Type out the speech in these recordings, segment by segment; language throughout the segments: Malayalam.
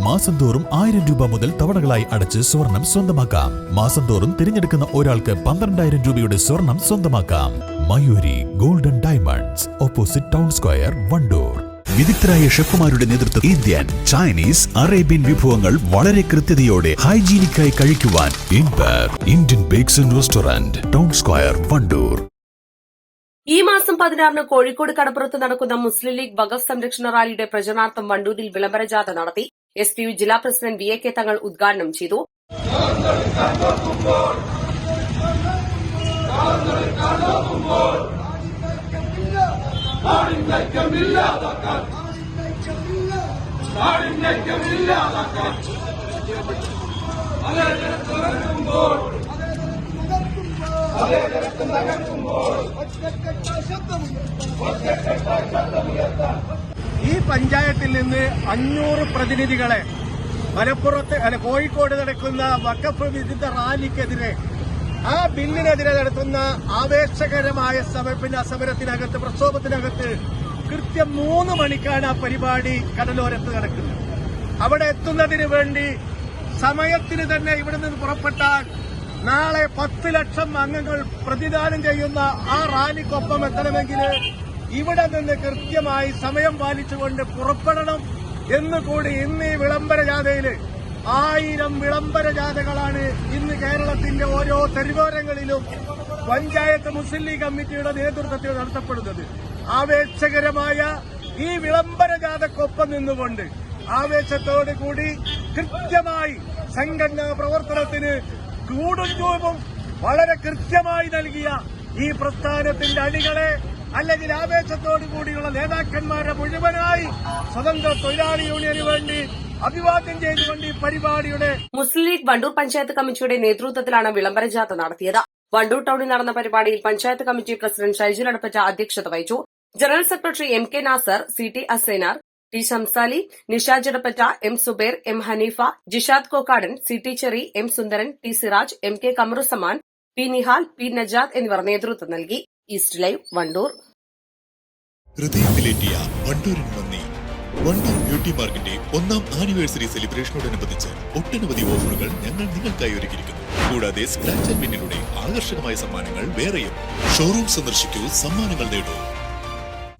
മാസം തോറും 1000 രൂപ മുതൽ തവണകളായി അടച്ച് സ്വർണം സ്വന്തമാക്കാം. മാസം തോറും തിരഞ്ഞെടുക്കുന്ന ഒരാൾക്ക് 12,000 രൂപയുടെ സ്വർണം സ്വന്തമാക്കാം. Mayuri golden diamonds, opposite town square, Wandoor. വിദഗ്ധരായ ഷെഫുമാരുടെ നേതൃത്വം ഇന്ത്യൻ, ചൈനീസ്, അറേബ്യൻ വിഭവങ്ങൾ വളരെ കൃത്യതയോടെ ഹൈജീനിക്കായി കഴിക്കുവാൻ Indian bakes and restaurant, town square, Wandoor. ഈ മാസം 16-ന് കോഴിക്കോട് കടപ്പുറത്ത് നടക്കുന്ന മുസ്ലിം ലീഗ് വഖഫ് സംരക്ഷണ റാലിയുടെ പ്രചരണാർത്ഥം വണ്ടൂരിൽ വിളംബര ജാഥ നടത്തി. SPU ജില്ലാ പ്രസിഡന്റ് VK തങ്ങൾ ഉദ്ഘാടനം ചെയ്തു. ഈ പഞ്ചായത്തിൽ നിന്ന് 500 പ്രതിനിധികളെ കോഴിക്കോട് നടക്കുന്ന വഖഫ് വിരുദ്ധ റാലിക്കെതിരെ, ആ ബില്ലിനെതിരെ നടത്തുന്ന ആവേശകരമായ സമരത്തിനകത്ത്, പ്രക്ഷോഭത്തിനകത്ത് കൃത്യം 3 മണിക്കാണ് ആ പരിപാടി കടലോരത്ത് നടക്കുന്നത്. അവിടെ എത്തുന്നതിന് വേണ്ടി സമയത്തിന് തന്നെ ഇവിടെ നിന്ന് പുറപ്പെട്ടാൽ നാളെ 10 ലക്ഷം അംഗങ്ങൾ പ്രതിദാനം ചെയ്യുന്ന ആ റാലിക്കൊപ്പം എത്തണമെങ്കിൽ ഇവിടെ നിന്ന് കൃത്യമായി സമയം പാലിച്ചുകൊണ്ട് പുറപ്പെടണം എന്നുകൂടി ഇന്ന് ഈ വിളംബര ജാഥയിൽ 1000 വിളംബര ജാഥകളാണ് ഇന്ന് കേരളത്തിന്റെ ഓരോ തെരുവോരങ്ങളിലും പഞ്ചായത്ത് മുസ്ലിം ലീഗ് കമ്മിറ്റിയുടെ നേതൃത്വത്തിൽ നടത്തപ്പെടുന്നത്. ആവേശകരമായ ഈ വിളംബര ജാഥക്കൊപ്പം നിന്നുകൊണ്ട് ആവേശത്തോടു കൂടി കൃത്യമായി സംഘടനാ പ്രവർത്തനത്തിന് കൂടും വളരെ കൃത്യമായി നൽകിയ ഈ പ്രസ്ഥാനത്തിന്റെ അണികളെ, അല്ലെങ്കിൽ ആവേശത്തോടു കൂടിയുള്ള നേതാക്കന്മാരെ മുഴുവനായി സ്വതന്ത്ര തൊഴിലാളി യൂണിയന് വേണ്ടി അഭിവാദ്യം ചെയ്തുകൊണ്ട് ഈ പരിപാടിയുടെ മുസ്ലിം ലീഗ് വണ്ടൂർ പഞ്ചായത്ത് കമ്മിറ്റിയുടെ നേതൃത്വത്തിലാണ് വിളംബര ജാഥ നടത്തിയത്. വണ്ടൂർ ടൌണിൽ നടന്ന പരിപാടിയിൽ പഞ്ചായത്ത് കമ്മിറ്റി പ്രസിഡന്റ് ഷൈജുൽ അടപ്പറ്റ അധ്യക്ഷത വഹിച്ചു. General secretary MK Nasar, CT Asainar, T Shamsali, Nishaj Adappatta, M Subair, M Haneefa, Jishad Kokkadan, CT Cheri, M Sundaran, T Siraj, MK Kamaruzzaman, P Nihal, P Najad എന്നിവർ നേതൃത്വം നൽകി. East Live, Wandoor. ഹൃദയത്തിലേറ്റിയ വണ്ടൂരിന് നന്ദി. വണ്ടൂർ ബ്യൂട്ടി പാർക്കിന്റെ 1ാം ആനിവേഴ്സറി സെലിബ്രേഷനോടനുബന്ധിച്ച് ഒട്ടനവധി ഓഫറുകൾ ഞങ്ങൾ നിങ്ങൾക്കായി ഒരുക്കിയിരിക്കുന്നു. കൂടാതെ സ്ക്രാച്ച് ആൻഡ് വിന്നിലൂടെ ആകർഷകമായ സമ്മാനങ്ങൾ വേറെയും. ഷോറൂം സന്ദർശിക്കൂ, സമ്മാനങ്ങൾ നേടൂ.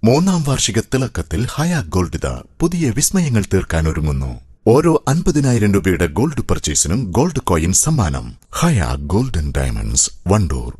3ാം വാർഷിക തിളക്കത്തിൽ ഹയ ഗോൾഡ് പുതിയ വിസ്മയങ്ങൾ തീർക്കാൻ ഒരുങ്ങുന്നു. ഓരോ 50,000 രൂപയുടെ ഗോൾഡ് പർച്ചേസിനും ഗോൾഡ് കോയിൻ സമ്മാനം. ഹയ ഗോൾഡൻ ഡയമണ്ട്സ്, വണ്ടൂർ.